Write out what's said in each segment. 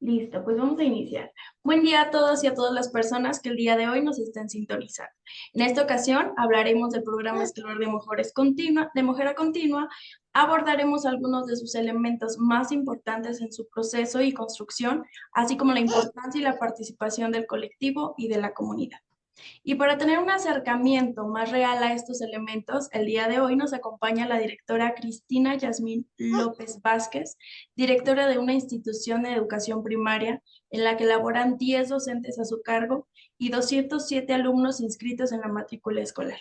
Listo, pues vamos a iniciar. Buen día a todos y a todas las personas que el día de hoy nos estén sintonizando. En esta ocasión hablaremos del programa escolar de Mejora Continua. Abordaremos algunos de sus elementos más importantes en su proceso y construcción, así como la importancia y la participación del colectivo y de la comunidad. Y para tener un acercamiento más real a estos elementos, el día de hoy nos acompaña la directora Cristina Yasmín López Vázquez, directora de una institución de educación primaria en la que laboran 10 docentes a su cargo y 207 alumnos inscritos en la matrícula escolar.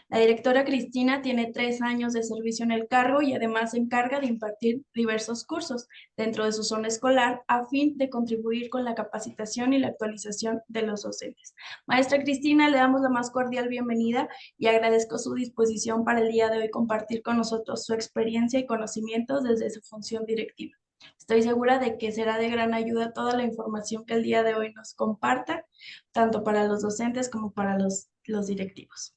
La directora Cristina tiene 3 años de servicio en el cargo y además se encarga de impartir diversos cursos dentro de su zona escolar a fin de contribuir con la capacitación y la actualización de los docentes. Maestra Cristina, le damos la más cordial bienvenida y agradezco su disposición para el día de hoy compartir con nosotros su experiencia y conocimientos desde su función directiva. Estoy segura de que será de gran ayuda toda la información que el día de hoy nos comparta, tanto para los docentes como para los directivos.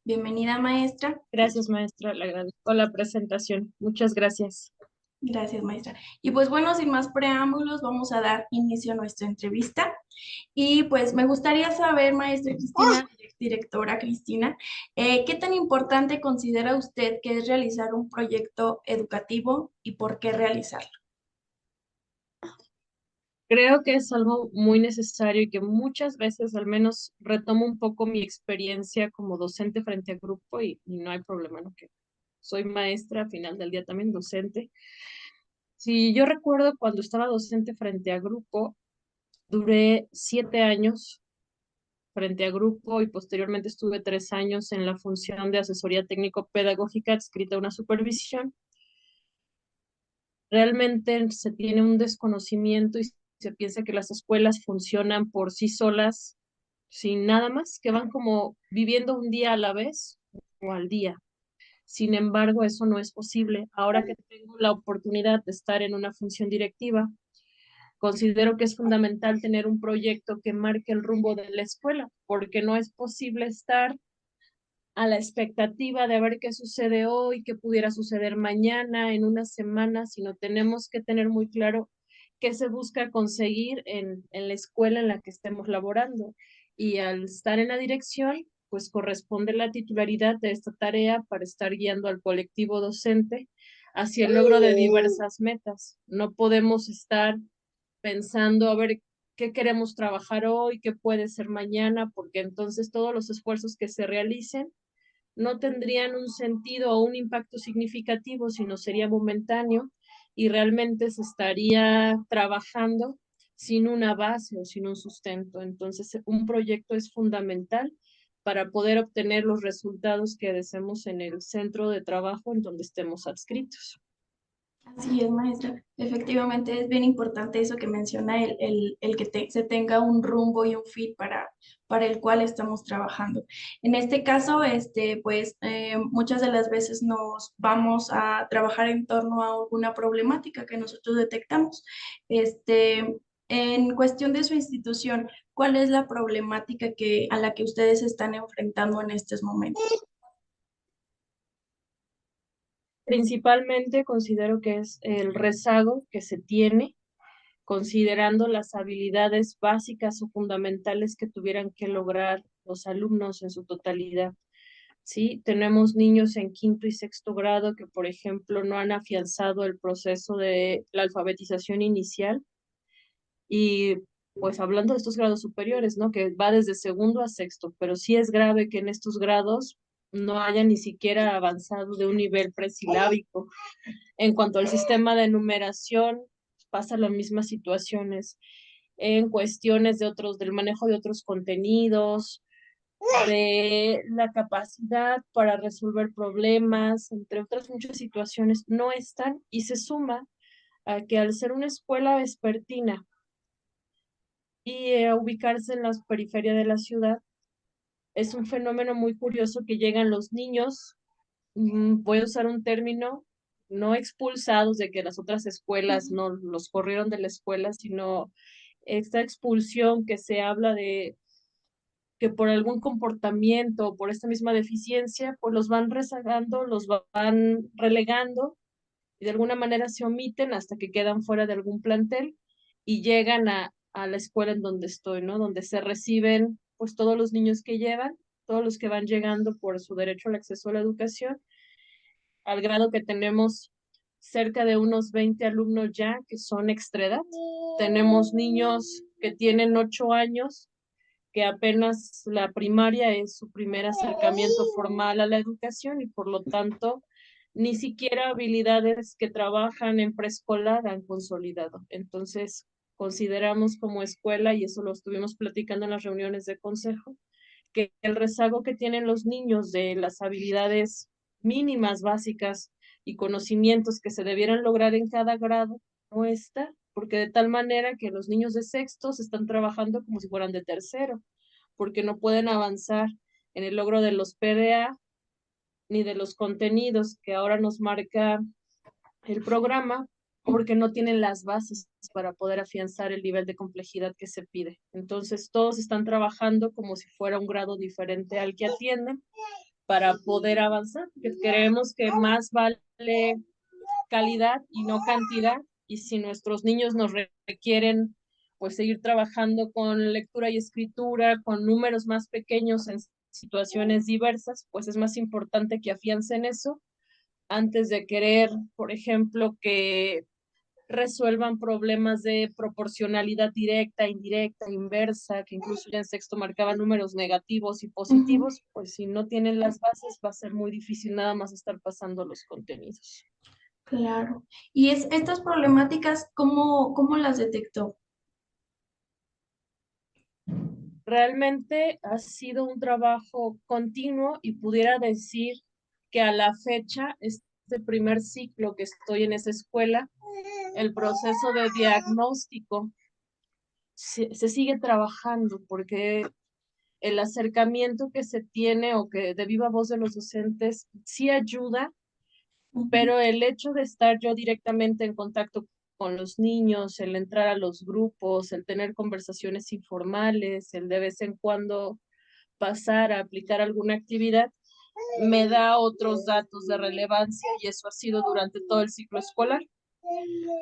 Bienvenida, maestra. Gracias, maestra. Le agradezco la presentación. Muchas gracias. Gracias, maestra. Y pues bueno, sin más preámbulos, vamos a dar inicio a nuestra entrevista. Y pues me gustaría saber, maestra Cristina, directora Cristina, ¿qué tan importante considera usted que es realizar un proyecto educativo y por qué realizarlo? Creo que es algo muy necesario y que muchas veces al menos retomo un poco mi experiencia como docente frente a grupo y no hay problema, ¿no? Que soy maestra, al final del día también docente. Si yo recuerdo cuando estaba docente frente a grupo, duré 7 años frente a grupo y posteriormente estuve 3 años en la función de asesoría técnico-pedagógica adscrita a una supervisión. Realmente se tiene un desconocimiento y se piensa que las escuelas funcionan por sí solas, sin nada más, que van como viviendo un día a la vez o al día. Sin embargo, eso no es posible. Ahora que tengo la oportunidad de estar en una función directiva, considero que es fundamental tener un proyecto que marque el rumbo de la escuela, porque no es posible estar a la expectativa de ver qué sucede hoy, qué pudiera suceder mañana, en una semana, sino tenemos que tener muy claro qué se busca conseguir en la escuela en la que estemos laborando. Y al estar en la dirección, pues corresponde la titularidad de esta tarea para estar guiando al colectivo docente hacia el logro de diversas metas. No podemos estar pensando a ver qué queremos trabajar hoy, qué puede ser mañana, porque entonces todos los esfuerzos que se realicen no tendrían un sentido o un impacto significativo, sino sería momentáneo y realmente se estaría trabajando sin una base o sin un sustento. Entonces, un proyecto es fundamental para poder obtener los resultados que deseemos en el centro de trabajo en donde estemos adscritos. Así es, maestra. Efectivamente, es bien importante eso que menciona, el que se tenga un rumbo y un fit para el cual estamos trabajando. En este caso, pues muchas de las veces nos vamos a trabajar en torno a alguna problemática que nosotros detectamos. En cuestión de su institución, ¿cuál es la problemática a la que ustedes se están enfrentando en estos momentos? Principalmente considero que es el rezago que se tiene considerando las habilidades básicas o fundamentales que tuvieran que lograr los alumnos en su totalidad. Sí, tenemos niños en quinto y sexto grado que, por ejemplo, no han afianzado el proceso de la alfabetización inicial y pues hablando de estos grados superiores, ¿no? Que va desde segundo a sexto, pero sí es grave que en estos grados no haya ni siquiera avanzado de un nivel presilábico. En cuanto al sistema de numeración, pasa las mismas situaciones en cuestiones de otros, del manejo de otros contenidos, de la capacidad para resolver problemas, entre otras muchas situaciones, no están y se suma a que al ser una escuela vespertina y ubicarse en la periferia de la ciudad, es un fenómeno muy curioso que llegan los niños, voy a usar un término, no expulsados de que las otras escuelas no los corrieron de la escuela, sino esta expulsión que se habla de que por algún comportamiento o por esta misma deficiencia, pues los van rezagando, los van relegando y de alguna manera se omiten hasta que quedan fuera de algún plantel y llegan a la escuela en donde estoy, ¿no? Donde se reciben pues todos los niños que llevan, todos los que van llegando por su derecho al acceso a la educación, al grado que tenemos cerca de unos 20 alumnos ya que son extraedad. Tenemos niños que tienen 8 años, que apenas la primaria es su primer acercamiento formal a la educación y por lo tanto ni siquiera habilidades que trabajan en preescolar han consolidado. Entonces, consideramos como escuela, y eso lo estuvimos platicando en las reuniones de consejo, que el rezago que tienen los niños de las habilidades mínimas básicas y conocimientos que se debieran lograr en cada grado no está, porque de tal manera que los niños de sexto se están trabajando como si fueran de tercero, porque no pueden avanzar en el logro de los PDA ni de los contenidos que ahora nos marca el programa, porque no tienen las bases para poder afianzar el nivel de complejidad que se pide. Entonces, todos están trabajando como si fuera un grado diferente al que atienden para poder avanzar, porque creemos que más vale calidad y no cantidad, y si nuestros niños nos requieren pues seguir trabajando con lectura y escritura, con números más pequeños en situaciones diversas, pues es más importante que afiancen eso antes de querer, por ejemplo, que resuelvan problemas de proporcionalidad directa, indirecta, inversa, que incluso ya en sexto marcaban números negativos y positivos, pues si no tienen las bases va a ser muy difícil nada más estar pasando los contenidos. Claro. Y estas problemáticas, ¿cómo las detectó? Realmente ha sido un trabajo continuo y pudiera decir que a la fecha, este primer ciclo que estoy en esa escuela, el proceso de diagnóstico se sigue trabajando porque el acercamiento que se tiene o que de viva voz de los docentes sí ayuda, Ujú. pero el hecho de estar yo directamente en contacto con los niños, el entrar a los grupos, el tener conversaciones informales, el de vez en cuando pasar a aplicar alguna actividad, me da otros datos de relevancia y eso ha sido durante todo el ciclo escolar.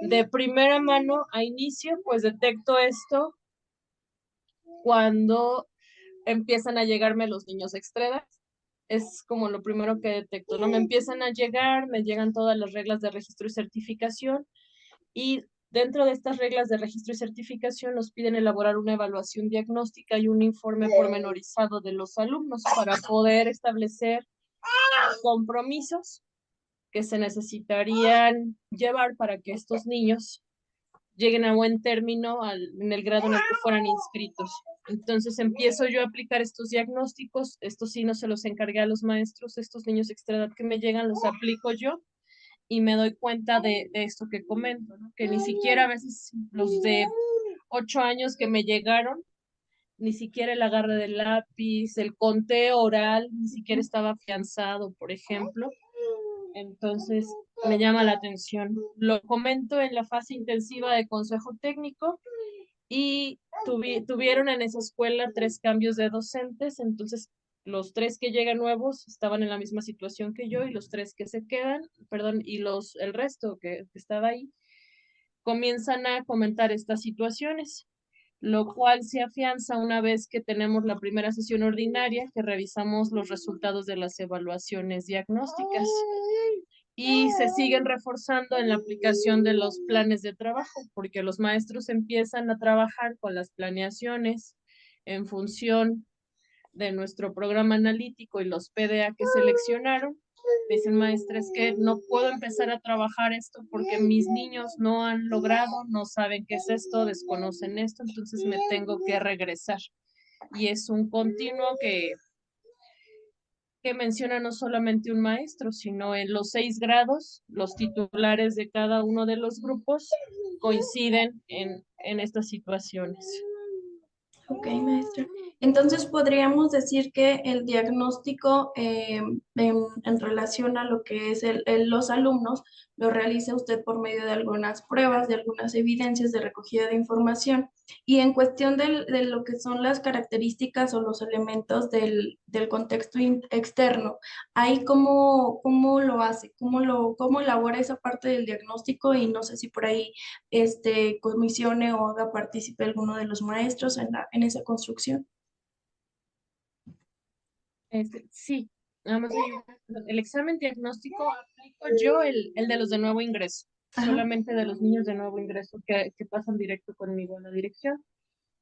De primera mano a inicio, pues detecto esto cuando empiezan a llegarme los niños extremas. Es como lo primero que detecto, ¿no? Me empiezan a llegar, me llegan todas las reglas de registro y certificación y dentro de estas reglas de registro y certificación nos piden elaborar una evaluación diagnóstica y un informe pormenorizado de los alumnos para poder establecer compromisos que se necesitarían llevar para que estos niños lleguen a buen término en el grado en el que fueran inscritos. Entonces empiezo yo a aplicar estos diagnósticos, estos sí no se los encargué a los maestros, estos niños extra edad que me llegan los aplico yo y me doy cuenta de esto que comento, ¿no? Que ni siquiera a veces los de 8 años que me llegaron, ni siquiera el agarre del lápiz, el conteo oral, ni siquiera estaba afianzado, por ejemplo. Entonces, me llama la atención. Lo comento en la fase intensiva de consejo técnico y tuvieron en esa escuela 3 cambios de docentes, entonces los 3 que llegan nuevos estaban en la misma situación que yo y los 3 que se quedan, perdón, y el resto que estaba ahí, comienzan a comentar estas situaciones, lo cual se afianza una vez que tenemos la primera sesión ordinaria, que revisamos los resultados de las evaluaciones diagnósticas y se siguen reforzando en la aplicación de los planes de trabajo, porque los maestros empiezan a trabajar con las planeaciones en función de nuestro programa analítico y los PDA que seleccionaron. Dicen, maestra, es que no puedo empezar a trabajar esto porque mis niños no han logrado, no saben qué es esto, desconocen esto, entonces me tengo que regresar. Y es un continuo que menciona no solamente un maestro, sino en los 6 grados, los titulares de cada uno de los grupos coinciden en estas situaciones. Ok, maestra. Entonces, podríamos decir que el diagnóstico en relación a lo que es los alumnos lo realiza usted por medio de algunas pruebas, de algunas evidencias de recogida de información. Y en cuestión de lo que son las características o los elementos del contexto externo, ahí cómo lo hace, cómo elabora esa parte del diagnóstico y no sé si por ahí comisione o haga partícipe alguno de los maestros en esa construcción. Sí, nada más el examen diagnóstico aplico yo el de los de nuevo ingreso, Ajá. solamente de los niños de nuevo ingreso que pasan directo conmigo a la dirección.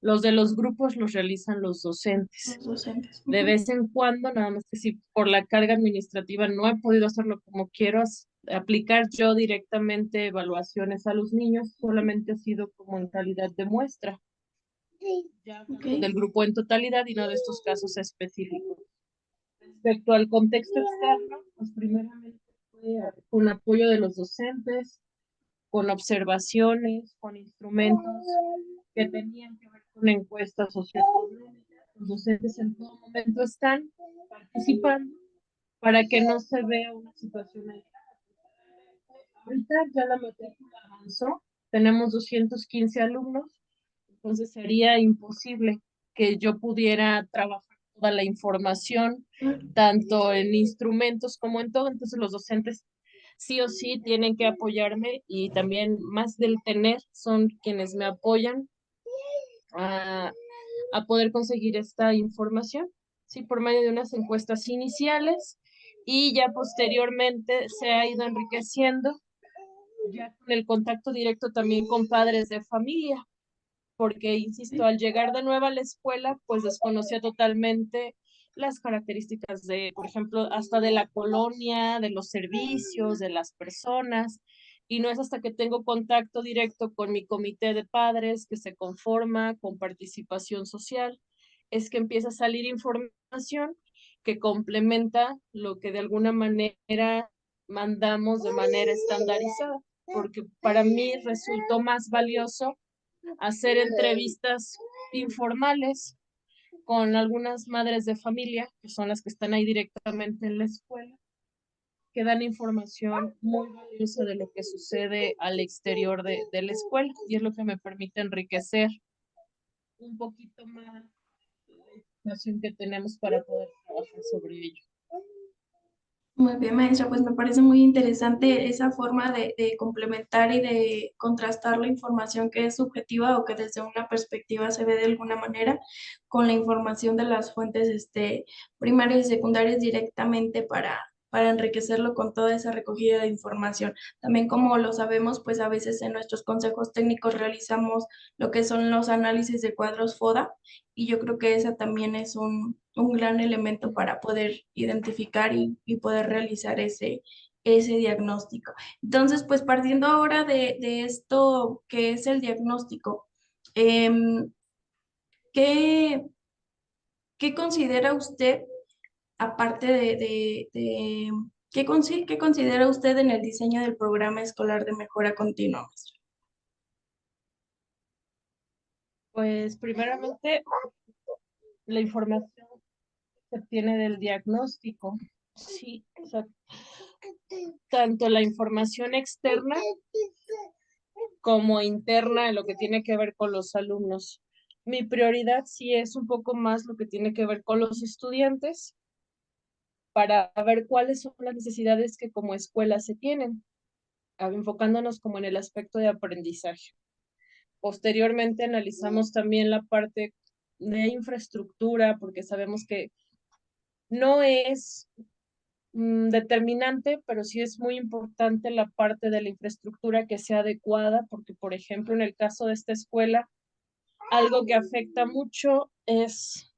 Los de los grupos los realizan los docentes. Los docentes. De Ujú. vez en cuando, nada más que si por la carga administrativa no he podido hacerlo como quiero, aplicar yo directamente evaluaciones a los niños, solamente ha sido como en calidad de muestra, ya Ok. hablando del grupo en totalidad y no de estos casos específicos. Respecto al contexto externo, pues primeramente fue con apoyo de los docentes, con observaciones, con instrumentos que tenían que ver con encuestas socioeconómicas. Los docentes en todo momento están participando para que no se vea una situación aislada. Ahorita ya la matrícula avanzó, tenemos 215 alumnos, entonces sería imposible que yo pudiera trabajar toda la información, tanto en instrumentos como en todo, entonces los docentes sí o sí tienen que apoyarme y también más del tener son quienes me apoyan a, a poder conseguir esta información, sí, por medio de unas encuestas iniciales y ya posteriormente se ha ido enriqueciendo ya con el contacto directo también con padres de familia, porque, insisto, al llegar de nuevo a la escuela, pues desconocía totalmente las características de, por ejemplo, hasta de la colonia, de los servicios, de las personas, y no es hasta que tengo contacto directo con mi comité de padres que se conforma con participación social, es que empieza a salir información que complementa lo que de alguna manera mandamos de manera estandarizada, porque para mí resultó más valioso hacer entrevistas informales con algunas madres de familia, que son las que están ahí directamente en la escuela, que dan información muy valiosa de lo que sucede al exterior de la escuela y es lo que me permite enriquecer un poquito más la información que tenemos para poder trabajar sobre ello. Muy bien, maestra, pues me parece muy interesante esa forma de complementar y de contrastar la información que es subjetiva o que desde una perspectiva se ve de alguna manera con la información de las fuentes primarias y secundarias directamente para enriquecerlo con toda esa recogida de información. También como lo sabemos, pues a veces en nuestros consejos técnicos realizamos lo que son los análisis de cuadros FODA y yo creo que esa también es un gran elemento para poder identificar y poder realizar ese diagnóstico. Entonces, pues partiendo ahora de esto que es el diagnóstico, em, ¿qué, qué considera usted, aparte qué considera usted en el diseño del programa escolar de mejora continua, maestra? Pues primeramente la información se obtiene del diagnóstico, sí, o sea, tanto la información externa como interna en lo que tiene que ver con los alumnos. Mi prioridad sí es un poco más lo que tiene que ver con los estudiantes para ver cuáles son las necesidades que como escuela se tienen, enfocándonos como en el aspecto de aprendizaje. Posteriormente analizamos también la parte de infraestructura, porque sabemos que no es determinante, pero sí es muy importante la parte de la infraestructura que sea adecuada, porque, por ejemplo, en el caso de esta escuela, algo que afecta mucho es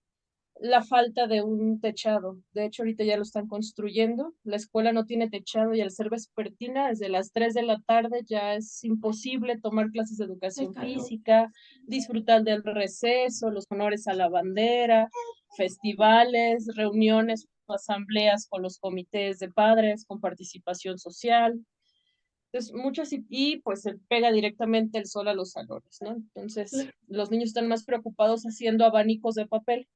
la falta de un techado. De hecho, ahorita ya lo están construyendo. La escuela no tiene techado y al ser vespertina, desde las 3 de la tarde ya es imposible tomar clases de El educación calor. física, disfrutar del receso, los honores a la bandera, festivales, reuniones, asambleas con los comités de padres, con participación social. Entonces, muchas y pues se pega directamente el sol a los salones, ¿no? Entonces, los niños están más preocupados haciendo abanicos de papel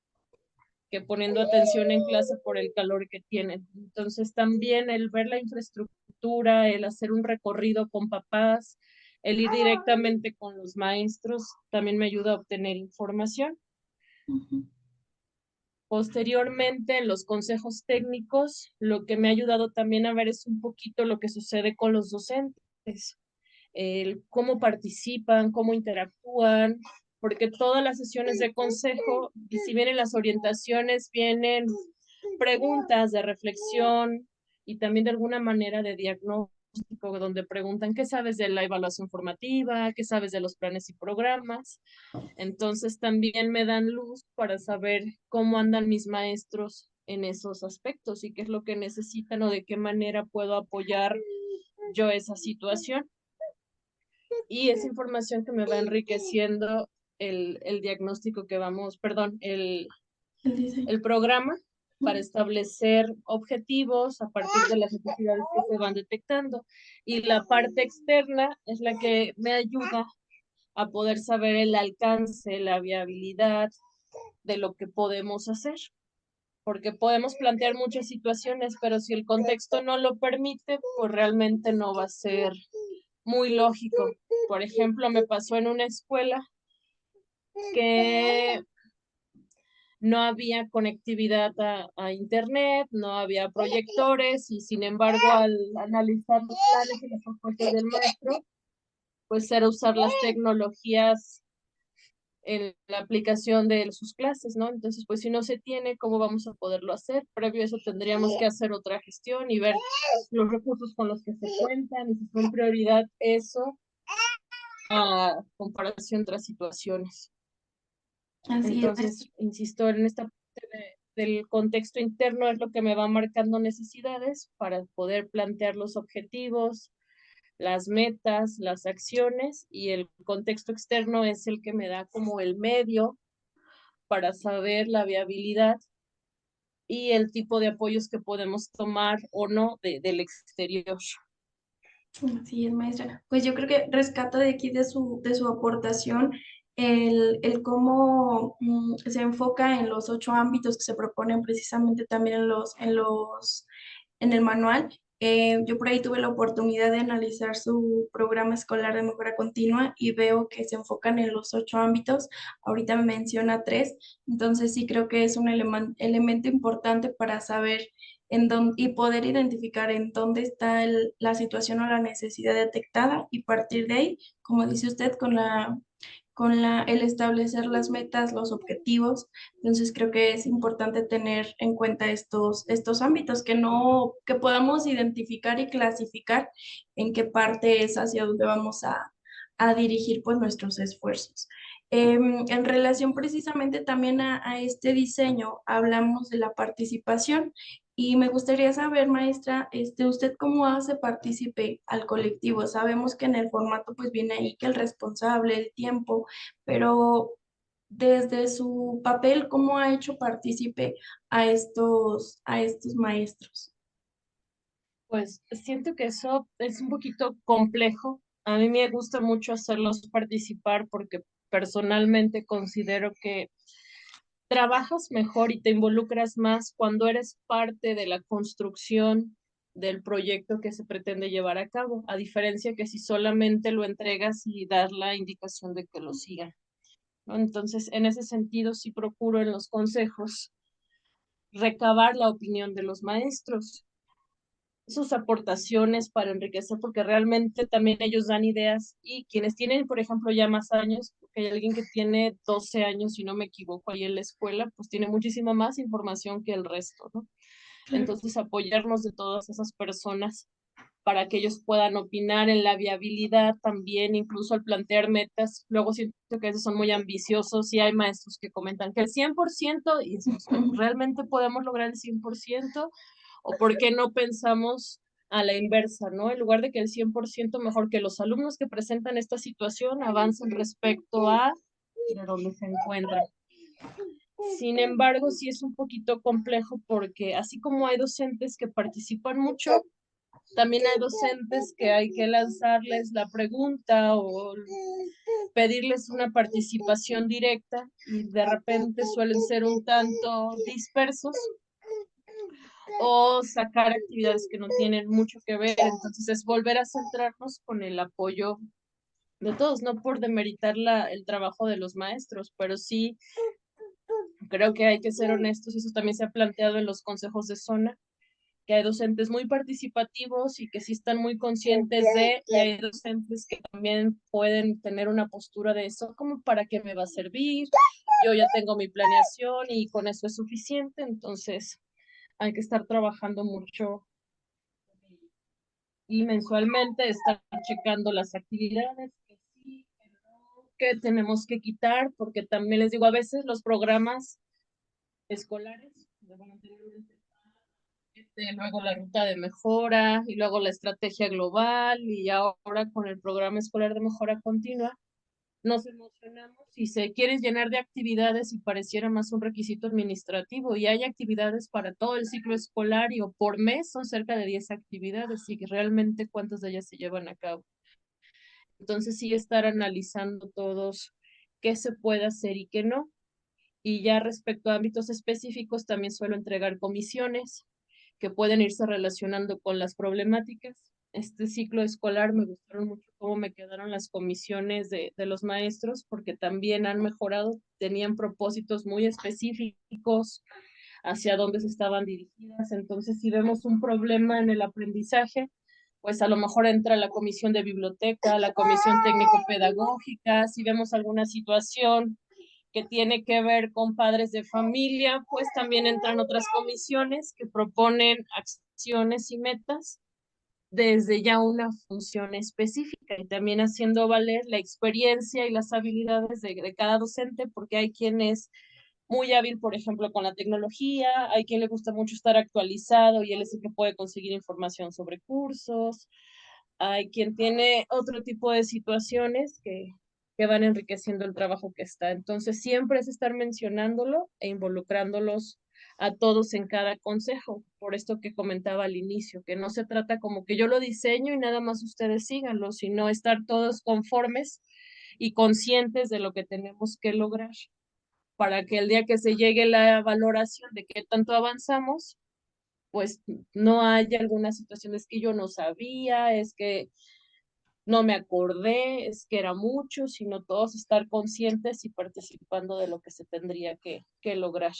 que poniendo atención en clase por el calor que tienen. Entonces también el ver la infraestructura, el hacer un recorrido con papás, el ir directamente con los maestros, también me ayuda a obtener información. Ujú. Posteriormente, en los consejos técnicos, lo que me ha ayudado también a ver es un poquito lo que sucede con los docentes, el cómo participan, cómo interactúan, porque todas las sesiones de consejo, y si vienen las orientaciones, vienen preguntas de reflexión y también de alguna manera de diagnóstico, donde preguntan qué sabes de la evaluación formativa, qué sabes de los planes y programas. Entonces también me dan luz para saber cómo andan mis maestros en esos aspectos y qué es lo que necesitan o de qué manera puedo apoyar yo esa situación. Y esa información que me va enriqueciendo el diagnóstico que vamos, perdón, El diseño. el programa para establecer objetivos a partir de las necesidades que se van detectando. Y la parte externa es la que me ayuda a poder saber el alcance, la viabilidad de lo que podemos hacer. Porque podemos plantear muchas situaciones, pero si el contexto no lo permite, pues realmente no va a ser muy lógico. Por ejemplo, me pasó en una escuela que no había conectividad a internet, no había proyectores y sin embargo al analizar los planes y las propuestas del maestro, pues era usar las tecnologías en la aplicación de sus clases, ¿no? Entonces, pues si no se tiene, ¿cómo vamos a poderlo hacer? Previo a eso tendríamos que hacer otra gestión y ver los recursos con los que se cuentan y si son prioridad eso a comparación de otras situaciones. Así es, maestra. Entonces, insisto, en esta parte del contexto interno es lo que me va marcando necesidades para poder plantear los objetivos, las metas, las acciones, y el contexto externo es el que me da como el medio para saber la viabilidad y el tipo de apoyos que podemos tomar o no del exterior. Así es, maestra. Pues yo creo que rescato de aquí de su aportación el cómo se enfoca en los 8 ámbitos que se proponen precisamente también en el manual. Yo por ahí tuve la oportunidad de analizar su programa escolar de mejora continua y veo que se enfocan en los 8 ámbitos. Ahorita me menciona 3, entonces sí creo que es un elemento importante para saber y poder identificar en dónde está la situación o la necesidad detectada y partir de ahí, como dice usted, el establecer las metas, los objetivos. Entonces creo que es importante tener en cuenta estos ámbitos, que podamos identificar y clasificar en qué parte es hacia donde vamos a dirigir pues nuestros esfuerzos. En relación precisamente también a este diseño, hablamos de la participación y me gustaría saber, maestra, ¿usted cómo hace partícipe al colectivo? Sabemos que en el formato pues viene ahí que el responsable, el tiempo, pero desde su papel, ¿cómo ha hecho partícipe a estos maestros? Pues siento que eso es un poquito complejo. A mí me gusta mucho hacerlos participar porque personalmente considero que trabajas mejor y te involucras más cuando eres parte de la construcción del proyecto que se pretende llevar a cabo, a diferencia que si solamente lo entregas y das la indicación de que lo sigan, ¿no? Entonces, en ese sentido, sí procuro en los consejos recabar la opinión de los maestros, sus aportaciones para enriquecer, porque realmente también ellos dan ideas y quienes tienen, por ejemplo, ya más años, porque hay alguien que tiene 12 años, si no me equivoco, ahí en la escuela, pues tiene muchísima más información que el resto, ¿no? Claro. Entonces, apoyarnos de todas esas personas para que ellos puedan opinar en la viabilidad también, incluso al plantear metas. Luego siento que a veces son muy ambiciosos y hay maestros que comentan que el 100% y decimos, ¿realmente podemos lograr el 100%? ¿O por qué no pensamos a la inversa, ¿no? En lugar de que el 100% mejor que los alumnos que presentan esta situación avancen respecto a de dónde se encuentran. Sin embargo, sí es un poquito complejo porque así como hay docentes que participan mucho, también hay docentes que hay que lanzarles la pregunta o pedirles una participación directa y de repente suelen ser un tanto dispersos o sacar actividades que no tienen mucho que ver. Entonces es volver a centrarnos con el apoyo de todos, no por demeritar el trabajo de los maestros, pero sí creo que hay que ser honestos y eso también se ha planteado en los consejos de zona, que hay docentes muy participativos y que sí están muy conscientes y hay docentes que también pueden tener una postura de eso, como para qué me va a servir, yo ya tengo mi planeación y con eso es suficiente, entonces hay que estar trabajando mucho y mensualmente estar checando las actividades que sí, que no, que tenemos que quitar, porque también les digo, a veces los programas escolares, bueno, anteriormente luego la ruta de mejora y luego la estrategia global y ahora con el programa escolar de mejora continua, nos emocionamos y se quieren llenar de actividades y pareciera más un requisito administrativo y hay actividades para todo el ciclo escolar y o por mes son cerca de 10 actividades y realmente cuántas de ellas se llevan a cabo. Entonces sí estar analizando todos qué se puede hacer y qué no. Y ya respecto a ámbitos específicos, también suelo entregar comisiones que pueden irse relacionando con las problemáticas. Este ciclo escolar me gustaron mucho cómo me quedaron las comisiones de los maestros, porque también han mejorado, tenían propósitos muy específicos hacia dónde se estaban dirigidas. Entonces, si vemos un problema en el aprendizaje, pues a lo mejor entra la comisión de biblioteca, la comisión técnico-pedagógica, si vemos alguna situación que tiene que ver con padres de familia, pues también entran otras comisiones que proponen acciones y metas desde ya una función específica y también haciendo valer la experiencia y las habilidades de cada docente, porque hay quien es muy hábil, por ejemplo, con la tecnología, hay quien le gusta mucho estar actualizado y él es el que puede conseguir información sobre cursos, hay quien tiene otro tipo de situaciones que van enriqueciendo el trabajo que está. Entonces, siempre es estar mencionándolo e involucrándolos a todos en cada consejo, por esto que comentaba al inicio, que no se trata como que yo lo diseño y nada más ustedes síganlo, sino estar todos conformes y conscientes de lo que tenemos que lograr para que el día que se llegue la valoración de qué tanto avanzamos, pues no haya algunas situaciones que yo no sabía, es que no me acordé, es que era mucho, sino todos estar conscientes y participando de lo que se tendría que lograr.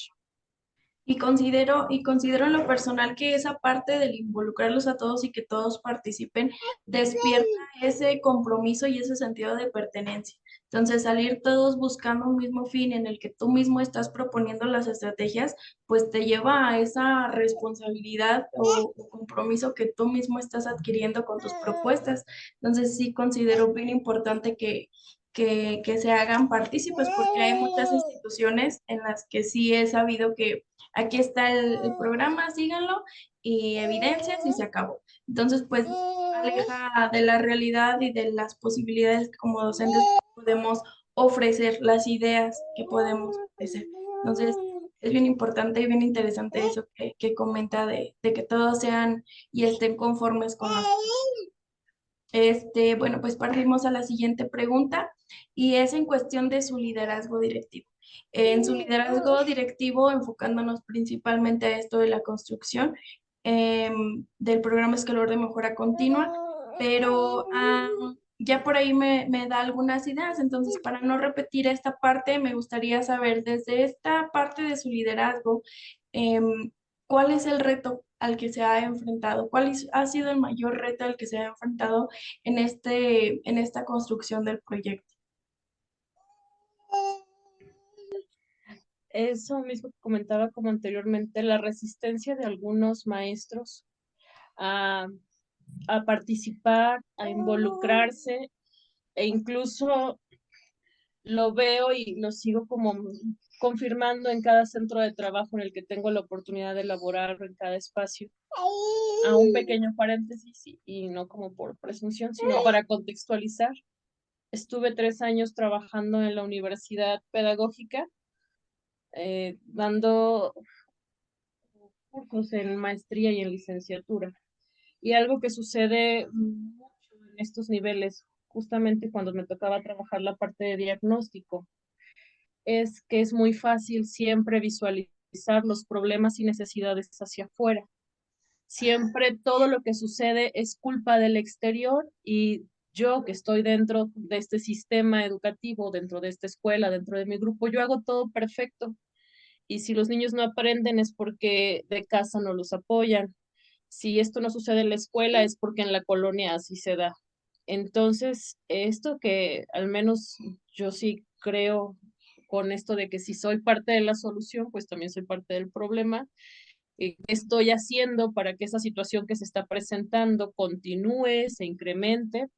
Y considero en lo personal que esa parte del involucrarlos a todos y que todos participen despierta ese compromiso y ese sentido de pertenencia. Entonces, salir todos buscando un mismo fin en el que tú mismo estás proponiendo las estrategias, pues te lleva a esa responsabilidad o compromiso que tú mismo estás adquiriendo con tus propuestas. Entonces, sí considero bien importante que se hagan partícipes porque hay muchas instituciones en las que sí he sabido que aquí está el programa, síganlo y evidencias y se acabó. Entonces, pues aleja de la realidad y de las posibilidades que como docentes podemos ofrecer, las ideas que podemos ofrecer. Entonces, es bien importante y bien interesante eso que comenta de que todos sean y estén conformes con las cosas. Bueno, pues partimos a la siguiente pregunta y es en cuestión de su liderazgo directivo. En su liderazgo directivo, enfocándonos principalmente a esto de la construcción del programa escolar de mejora continua, pero ya por ahí me da algunas ideas, entonces para no repetir esta parte, me gustaría saber desde esta parte de su liderazgo, ¿cuál es el reto al que se ha enfrentado? ¿Ha sido el mayor reto al que se ha enfrentado en esta construcción del proyecto? Eso mismo que comentaba como anteriormente, la resistencia de algunos maestros a, a participar, a involucrarse e incluso lo veo y lo sigo como confirmando en cada centro de trabajo en el que tengo la oportunidad de elaborar en cada espacio. A un pequeño paréntesis y no como por presunción, sino para contextualizar. Estuve 3 años trabajando en la universidad pedagógica, dando cursos en maestría y en licenciatura. Y algo que sucede mucho en estos niveles, justamente cuando me tocaba trabajar la parte de diagnóstico, es que es muy fácil siempre visualizar los problemas y necesidades hacia afuera. Siempre todo lo que sucede es culpa del exterior y yo que estoy dentro de este sistema educativo, dentro de esta escuela, dentro de mi grupo, yo hago todo perfecto. Y si los niños no aprenden es porque de casa no los apoyan. Si esto no sucede en la escuela es porque en la colonia así se da. Entonces, esto que al menos yo sí creo con esto de que si soy parte de la solución, pues también soy parte del problema. ¿Qué estoy haciendo para que esa situación que se está presentando continúe, se incremente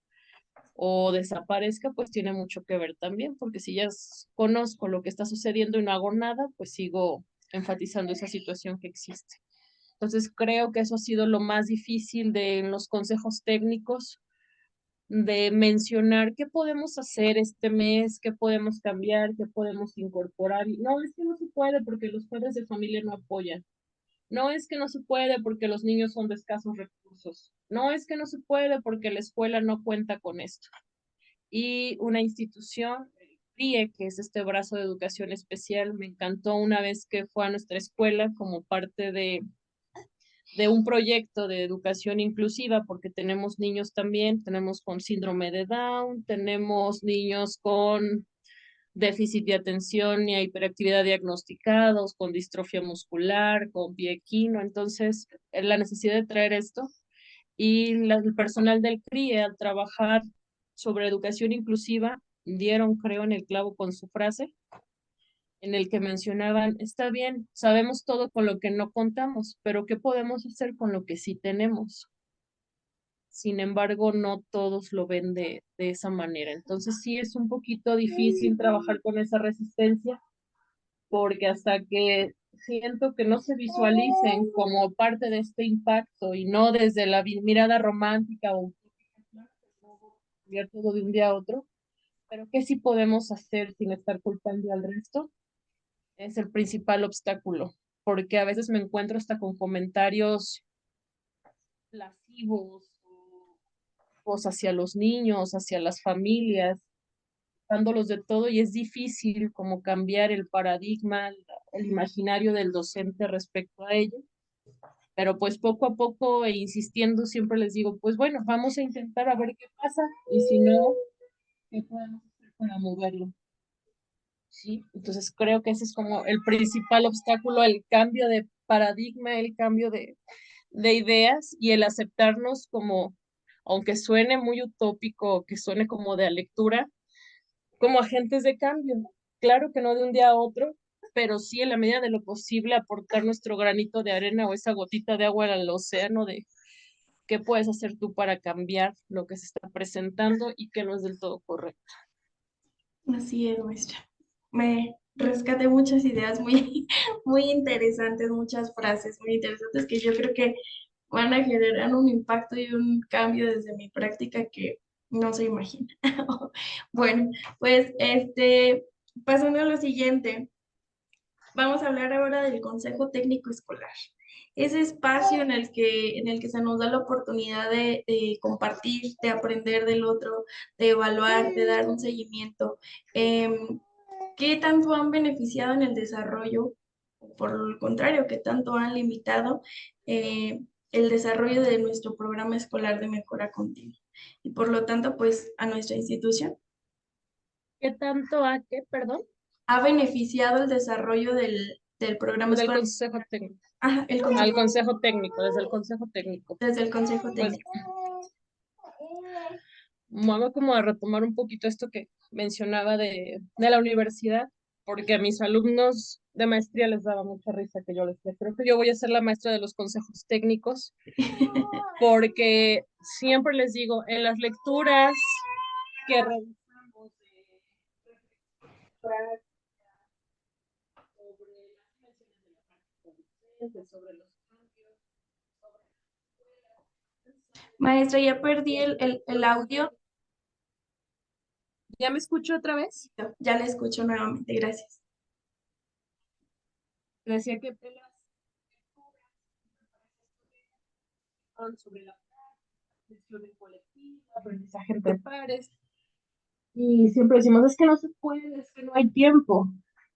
o desaparezca? Pues tiene mucho que ver también, porque si ya conozco lo que está sucediendo y no hago nada, pues sigo enfatizando esa situación que existe. Entonces creo que eso ha sido lo más difícil de en los consejos técnicos, de mencionar qué podemos hacer este mes, qué podemos cambiar, qué podemos incorporar. Y no, es que no se puede porque los padres de familia no apoyan. No es que no se puede porque los niños son de escasos recursos. No es que no se puede porque la escuela no cuenta con esto. Y una institución, el CRIE, que es este brazo de educación especial, me encantó una vez que fue a nuestra escuela como parte de un proyecto de educación inclusiva, porque tenemos niños también, tenemos con síndrome de Down, tenemos niños con déficit de atención y hiperactividad diagnosticados, con distrofia muscular, con pie equino. Entonces, la necesidad de traer esto y el personal del CRIE al trabajar sobre educación inclusiva dieron, creo, en el clavo con su frase en el que mencionaban, está bien, sabemos todo con lo que no contamos, pero ¿qué podemos hacer con lo que sí tenemos? Sin embargo, no todos lo ven de esa manera. Entonces sí es un poquito difícil trabajar con esa resistencia, porque hasta que siento que no se visualicen como parte de este impacto y no desde la mirada romántica o cambiar todo de un día a otro, pero ¿qué sí podemos hacer sin estar culpando al resto? Es el principal obstáculo, porque a veces me encuentro hasta con comentarios lascivos o hacia los niños, hacia las familias, dándolos de todo y es difícil como cambiar el paradigma, el imaginario del docente respecto a ello. Pero pues poco a poco e insistiendo siempre les digo, pues bueno, vamos a intentar a ver qué pasa y si no, ¿qué podemos hacer para moverlo? Sí, entonces creo que ese es como el principal obstáculo, el cambio de paradigma, el cambio de ideas y el aceptarnos como, aunque suene muy utópico, que suene como de lectura, como agentes de cambio. Claro que no de un día a otro, pero sí en la medida de lo posible aportar nuestro granito de arena o esa gotita de agua al océano de qué puedes hacer tú para cambiar lo que se está presentando y que no es del todo correcto. Así es, maestra. Me rescaté muchas ideas muy, muy interesantes, muchas frases muy interesantes que yo creo que van a generar un impacto y un cambio desde mi práctica que no se imagina. Bueno, pues pasando a lo siguiente, vamos a hablar ahora del Consejo Técnico Escolar. Ese espacio en el que se nos da la oportunidad de compartir, de aprender del otro, de evaluar, de dar un seguimiento. Em, ¿Qué tanto han beneficiado en el desarrollo? Por el contrario, ¿qué tanto han limitado el desarrollo de nuestro programa escolar de mejora continua? Y por lo tanto, pues a nuestra institución. ¿Qué tanto a qué, perdón? ¿Ha beneficiado el desarrollo del programa Del escolar? consejo técnico. Ajá, el Al consejo, consejo técnico, desde el consejo técnico. desde el consejo Pues técnico. vamos como a retomar un poquito esto que mencionaba de la universidad, porque a mis alumnos de maestría les daba mucha risa que yo les decía, creo que yo voy a ser la maestra de los consejos técnicos, porque siempre les digo, en las lecturas que revisamos sobre las dimensiones de la práctica docente, sobre los cambios, Maestra, ya perdí el audio. ¿ya me escucho otra vez? Ya la escucho nuevamente, gracias. Decía que sobre la gestión en colectiva, aprendizaje entre pares. Y siempre decimos, es que no se puede, es que no hay tiempo.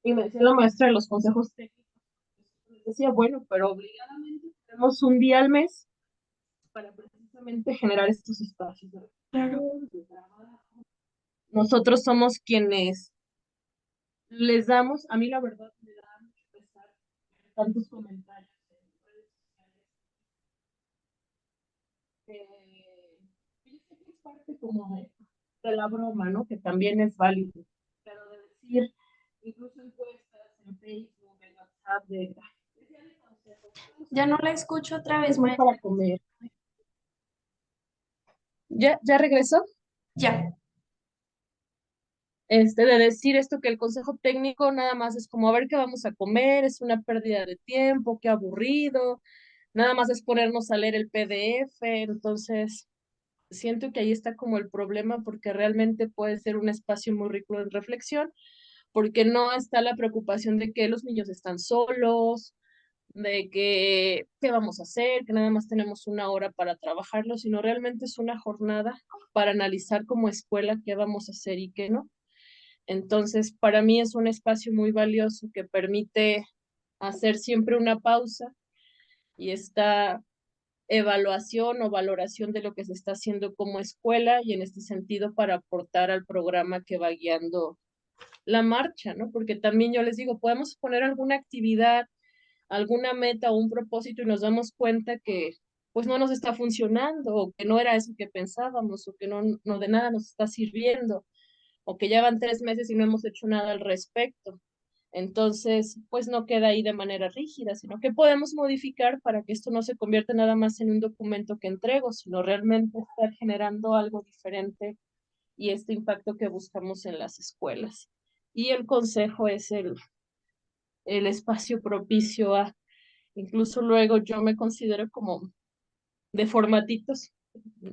Y me decía la maestra de los consejos técnicos, decía, bueno, pero obligadamente tenemos un día al mes para precisamente generar estos espacios de Claro. reflexión, de trabajo. Nosotros somos quienes les damos, a mí la verdad me da mucho pesar tantos comentarios en redes sociales, que yo sé que es parte como de la broma, ¿no? Que también es válido, pero de decir, incluso encuestas en Facebook, en WhatsApp, Ya no la escucho otra vez, no maestra. para comer. ¿Ya regresó? Ya. De decir esto que el consejo técnico nada más es como a ver qué vamos a comer, es una pérdida de tiempo, qué aburrido, nada más es ponernos a leer el PDF, entonces siento que ahí está como el problema porque realmente puede ser un espacio muy rico de reflexión, porque no está la preocupación de que los niños están solos, de que qué vamos a hacer, que nada más tenemos una hora para trabajarlo, sino realmente es una jornada para analizar como escuela qué vamos a hacer y qué no. Entonces, para mí es un espacio muy valioso que permite hacer siempre una pausa y esta evaluación o valoración de lo que se está haciendo como escuela y en este sentido para aportar al programa que va guiando la marcha, ¿no? Porque también yo les digo, podemos poner alguna actividad, alguna meta o un propósito y nos damos cuenta que pues no nos está funcionando o que no era eso que pensábamos o que no de nada nos está sirviendo o que ya van 3 meses y no hemos hecho nada al respecto. Entonces, pues no queda ahí de manera rígida, sino que podemos modificar para que esto no se convierta nada más en un documento que entrego, sino realmente estar generando algo diferente y este impacto que buscamos en las escuelas. Y el consejo es el espacio propicio a, incluso luego yo me considero como de formatitos,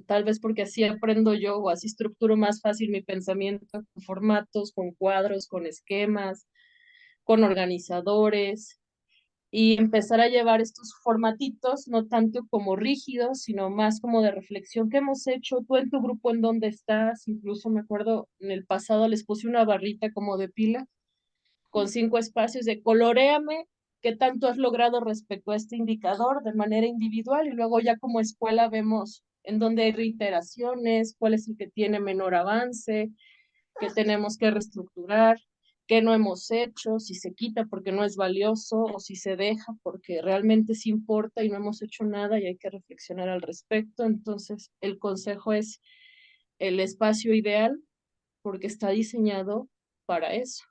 tal vez porque así aprendo yo o así estructuro más fácil mi pensamiento, con formatos, con cuadros, con esquemas, con organizadores y empezar a llevar estos formatitos, no tanto como rígidos, sino más como de reflexión que hemos hecho, tú en tu grupo en dónde estás, incluso me acuerdo en el pasado les puse una barrita como de pila con 5 espacios de coloréame qué tanto has logrado respecto a este indicador de manera individual y luego ya como escuela vemos en dónde hay reiteraciones, cuál es el que tiene menor avance, qué tenemos que reestructurar, qué no hemos hecho, si se quita porque no es valioso o si se deja porque realmente sí importa y no hemos hecho nada y hay que reflexionar al respecto. Entonces, el consejo es el espacio ideal porque está diseñado para eso.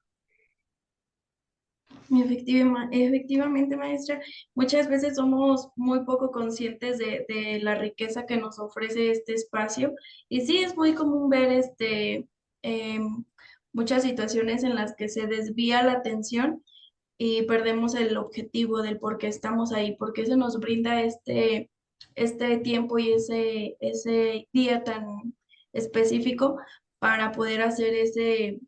Efectivamente, maestra, muchas veces somos muy poco conscientes de la riqueza que nos ofrece este espacio y sí es muy común ver muchas situaciones en las que se desvía la atención y perdemos el objetivo del por qué estamos ahí, por qué se nos brinda este tiempo y ese día tan específico para poder hacer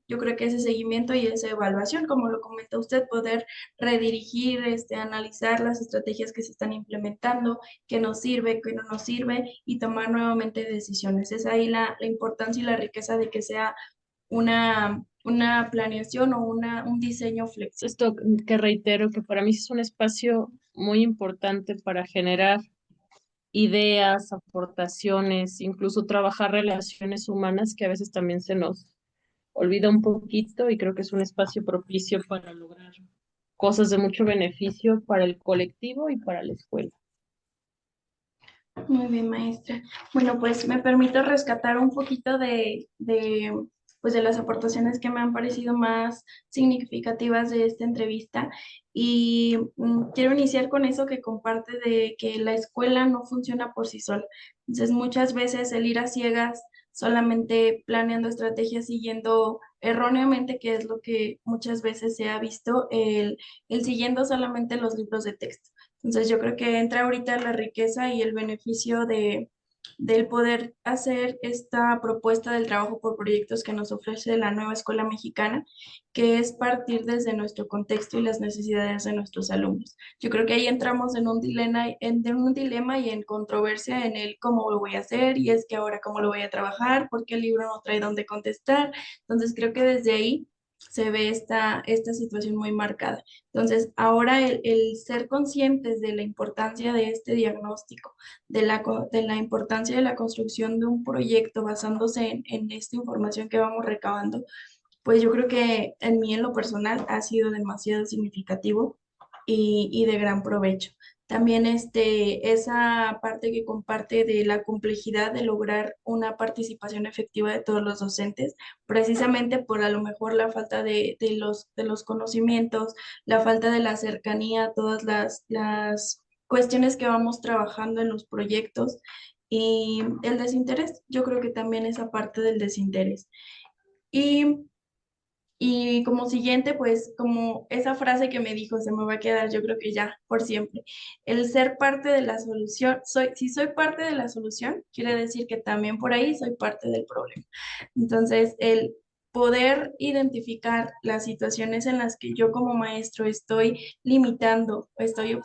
yo creo que ese seguimiento y esa evaluación, como lo comenta usted, poder redirigir, analizar las estrategias que se están implementando, qué nos sirve, qué no nos sirve y tomar nuevamente decisiones. Es ahí la importancia y la riqueza de que sea una planeación o un diseño flexible. Esto que reitero que para mí es un espacio muy importante para generar ideas, aportaciones, incluso trabajar relaciones humanas que a veces también se nos olvida un poquito y creo que es un espacio propicio para lograr cosas de mucho beneficio para el colectivo y para la escuela. Muy bien, maestra. Bueno, pues me permito rescatar un poquito pues de las aportaciones que me han parecido más significativas de esta entrevista. Y quiero iniciar con eso que comparte de que la escuela no funciona por sí sola. Entonces, muchas veces el ir a ciegas, solamente planeando estrategias, siguiendo erróneamente, que es lo que muchas veces se ha visto, el siguiendo solamente los libros de texto. Entonces yo creo que entra ahorita la riqueza y el beneficio del poder hacer esta propuesta del trabajo por proyectos que nos ofrece la nueva escuela mexicana, que es partir desde nuestro contexto y las necesidades de nuestros alumnos. Yo creo que ahí entramos en un dilema y en controversia en el cómo lo voy a hacer y es que ahora cómo lo voy a trabajar, porque el libro no trae dónde contestar. Entonces creo que desde ahí se ve esta situación muy marcada. Entonces, ahora el ser conscientes de la importancia de este diagnóstico, de la importancia de la construcción de un proyecto basándose en esta información que vamos recabando, pues yo creo que en mí en lo personal ha sido demasiado significativo y de gran provecho. También esa parte que comparte de la complejidad de lograr una participación efectiva de todos los docentes, precisamente por a lo mejor la falta de los conocimientos, la falta de la cercanía a todas las cuestiones que vamos trabajando en los proyectos y el desinterés. Yo creo que también esa parte del desinterés. Y y como siguiente, pues como esa frase que me dijo, se me va a quedar, yo creo que ya por siempre. El ser parte de la solución, si soy parte de la solución, quiere decir que también por ahí soy parte del problema. Entonces, el poder identificar las situaciones en las que yo como maestro estoy limitando, estoy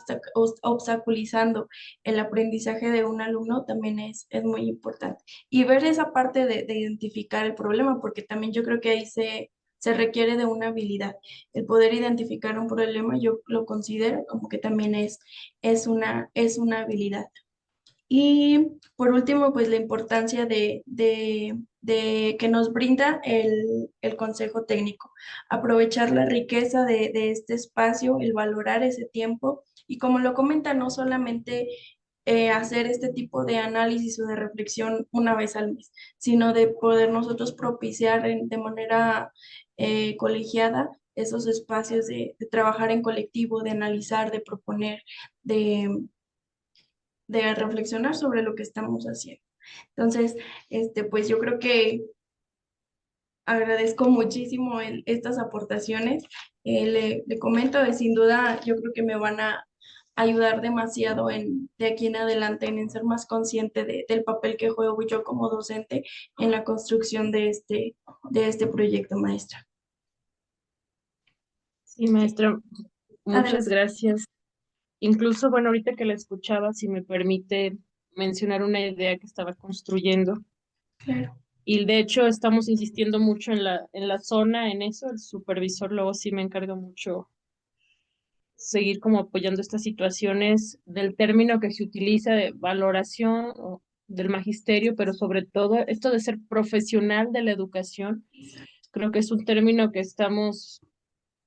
obstaculizando el aprendizaje de un alumno también es muy importante. Y ver esa parte de identificar el problema, porque también yo creo que ahí se requiere de una habilidad. El poder identificar un problema, yo lo considero como que también es una habilidad. Y por último, pues la importancia de que nos brinda el consejo técnico. Aprovechar la riqueza de este espacio, el valorar ese tiempo y como lo comenta, no solamente hacer este tipo de análisis o de reflexión una vez al mes, sino de poder nosotros propiciar de manera colegiada esos espacios de trabajar en colectivo, de analizar, de proponer, de de reflexionar sobre lo que estamos haciendo. Entonces, pues yo creo que agradezco muchísimo estas aportaciones. Le comento de sin duda, yo creo que me van a ayudar demasiado de aquí en adelante en ser más consciente del papel que juego yo como docente en la construcción de este proyecto, maestra. Sí, maestra, muchas Adelante. gracias. Incluso, bueno, ahorita que la escuchaba, si me permite mencionar una idea que estaba construyendo. Claro. Y de hecho estamos insistiendo mucho en la zona, en eso. El supervisor luego sí me encarga mucho seguir como apoyando estas situaciones del término que se utiliza de valoración o del magisterio, pero sobre todo esto de ser profesional de la educación. Creo que es un término que estamos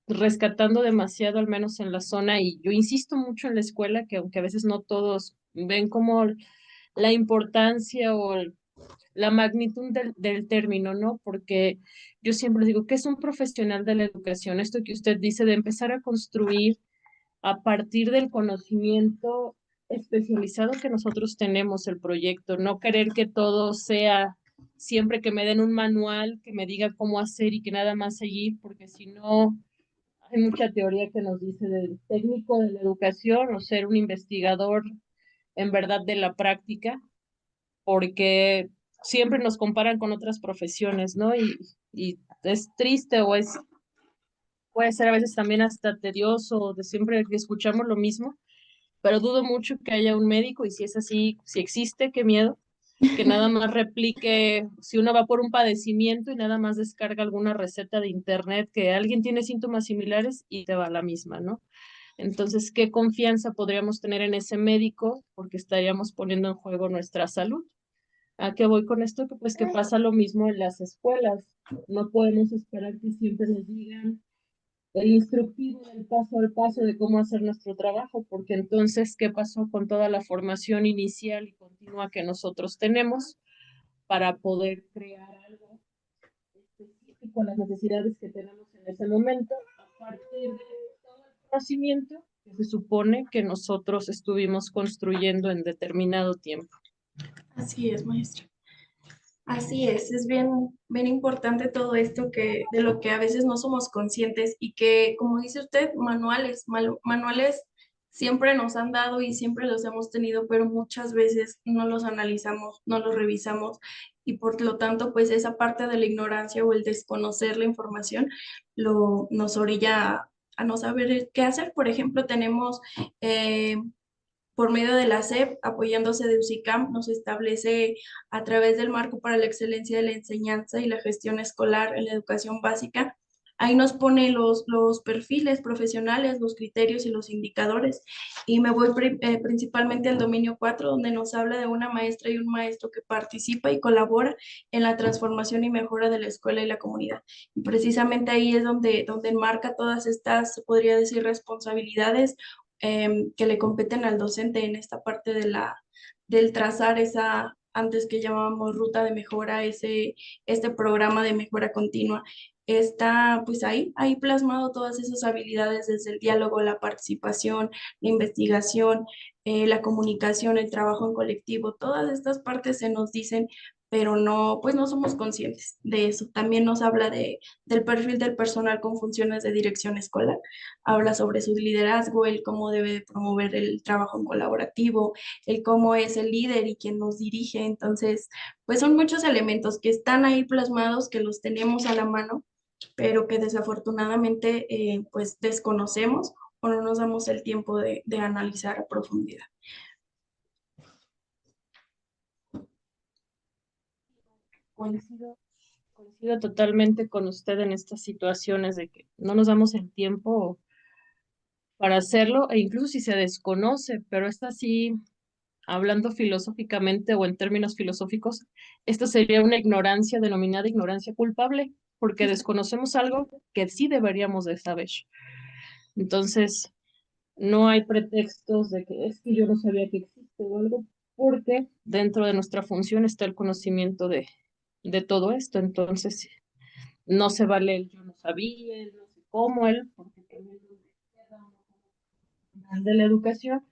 rescatando demasiado, al menos en la zona, y yo insisto mucho en la escuela, que aunque a veces no todos ven como la importancia o la magnitud del término, ¿no? Porque yo siempre digo que es un profesional de la educación, esto que usted dice de empezar a construir a partir del conocimiento especializado que nosotros tenemos el proyecto, no querer que todo sea siempre que me den un manual, que me diga cómo hacer y que nada más seguir, porque si no, hay mucha teoría que nos dice del técnico de la educación o ser un investigador en verdad de la práctica, porque siempre nos comparan con otras profesiones, ¿no? Y es triste o puede ser a veces también hasta tedioso de siempre que escuchamos lo mismo, pero dudo mucho que haya un médico y si es así, si existe, qué miedo, que nada más replique, si uno va por un padecimiento y nada más descarga alguna receta de internet que alguien tiene síntomas similares y te va la misma, ¿no? Entonces, ¿qué confianza podríamos tener en ese médico? Porque estaríamos poniendo en juego nuestra salud. ¿A qué voy con esto? Que pues que pasa lo mismo en las escuelas. No podemos esperar que siempre nos digan el instructivo del paso al paso de cómo hacer nuestro trabajo, porque entonces, ¿qué pasó con toda la formación inicial y continua que nosotros tenemos para poder crear algo específico a las necesidades que tenemos en ese momento a partir de todo el conocimiento que se supone que nosotros estuvimos construyendo en determinado tiempo? Así es, maestra. Así es bien, bien importante todo esto de lo que a veces no somos conscientes y que, como dice usted, manuales siempre nos han dado y siempre los hemos tenido, pero muchas veces no los analizamos, no los revisamos y por lo tanto, pues esa parte de la ignorancia o el desconocer la información nos orilla a no saber qué hacer. Por ejemplo, tenemos eh, por medio de la SEP, apoyándose de UCICAM, nos establece a través del marco para la excelencia de la enseñanza y la gestión escolar en la educación básica. Ahí nos pone los perfiles profesionales, los criterios y los indicadores. Y me voy principalmente al dominio 4, donde nos habla de una maestra y un maestro que participa y colabora en la transformación y mejora de la escuela y la comunidad. Y precisamente ahí es donde enmarca todas estas, se podría decir, responsabilidades que le competen al docente en esta parte del trazar esa, antes que llamábamos ruta de mejora, este programa de mejora continua. Está pues ahí plasmado todas esas habilidades desde el diálogo, la participación, la investigación, la comunicación, el trabajo en colectivo, todas estas partes se nos dicen, pero no, pues no somos conscientes de eso. También nos habla del perfil del personal con funciones de dirección escolar, habla sobre su liderazgo, el cómo debe de promover el trabajo en colaborativo, el cómo es el líder y quien nos dirige. Entonces, pues son muchos elementos que están ahí plasmados, que los tenemos a la mano, pero que desafortunadamente pues desconocemos o no nos damos el tiempo de analizar a profundidad. Coincido, coincido totalmente con usted en estas situaciones de que no nos damos el tiempo para hacerlo, e incluso si se desconoce, pero esta sí, hablando filosóficamente o en términos filosóficos, esta sería una ignorancia denominada ignorancia culpable, porque desconocemos algo que sí deberíamos de saber. Entonces, no hay pretextos de que es que yo no sabía que existe o algo, porque dentro de nuestra función está el conocimiento de todo esto. Entonces, no se vale el yo no sabía, el no sé cómo, él, porque también de la educación,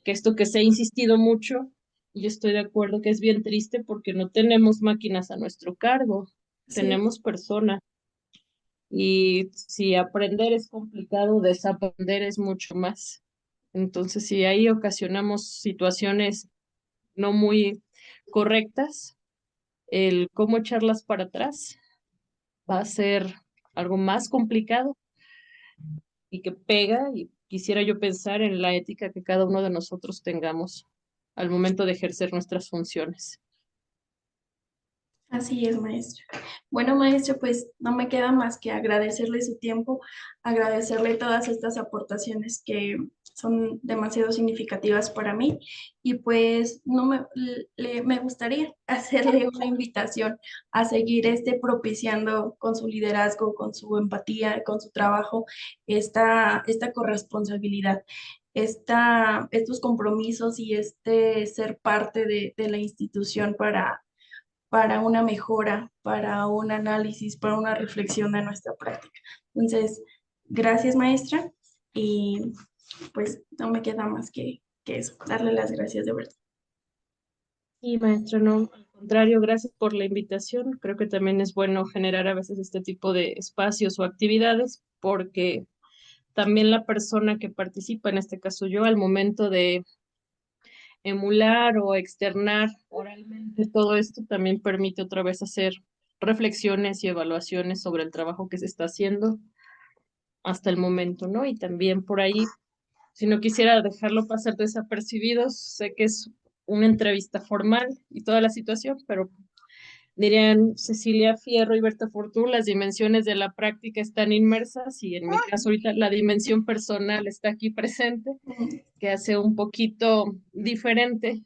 que esto que se ha insistido mucho, y yo estoy de acuerdo que es bien triste porque no tenemos máquinas a nuestro cargo, Sí, tenemos personas. Y si aprender es complicado, desaprender es mucho más. Entonces, si ahí ocasionamos situaciones no muy correctas, el cómo echarlas para atrás va a ser algo más complicado y que pega, y quisiera yo pensar en la ética que cada uno de nosotros tengamos al momento de ejercer nuestras funciones. así es, maestra. Bueno, maestra, pues no me queda más que agradecerle su tiempo, agradecerle todas estas aportaciones que son demasiado significativas para mí y pues no me gustaría hacerle una invitación a seguir propiciando con su liderazgo, con su empatía, con su trabajo, esta corresponsabilidad. Estos compromisos y ser parte de la institución para una mejora, para un análisis, para una reflexión de nuestra práctica. Entonces, gracias maestra y pues no me queda más que eso, darle las gracias de verdad. Y maestro, no, al contrario, gracias por la invitación. Creo que también es bueno generar a veces este tipo de espacios o actividades porque también la persona que participa, en este caso yo, al momento de emular o externar oralmente todo esto, también permite otra vez hacer reflexiones y evaluaciones sobre el trabajo que se está haciendo hasta el momento, ¿no? Y también por ahí, si no quisiera dejarlo pasar desapercibido, sé que es una entrevista formal y toda la situación, pero dirían Cecilia Fierro y Berta Fortún, las dimensiones de la práctica están inmersas y en mi caso ahorita la dimensión personal está aquí presente, que hace un poquito diferente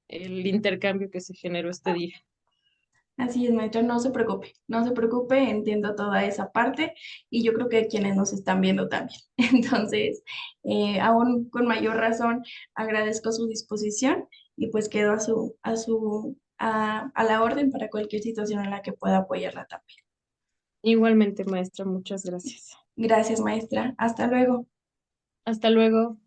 el intercambio que se generó este día. Así es, maestra, no se preocupe, no se preocupe, entiendo toda esa parte y yo creo que quienes nos están viendo también. Entonces, aún con mayor razón, agradezco su disposición y pues quedo a la orden para cualquier situación en la que pueda apoyarla también. Igualmente, maestra, muchas gracias. Gracias, maestra. Hasta luego. Hasta luego.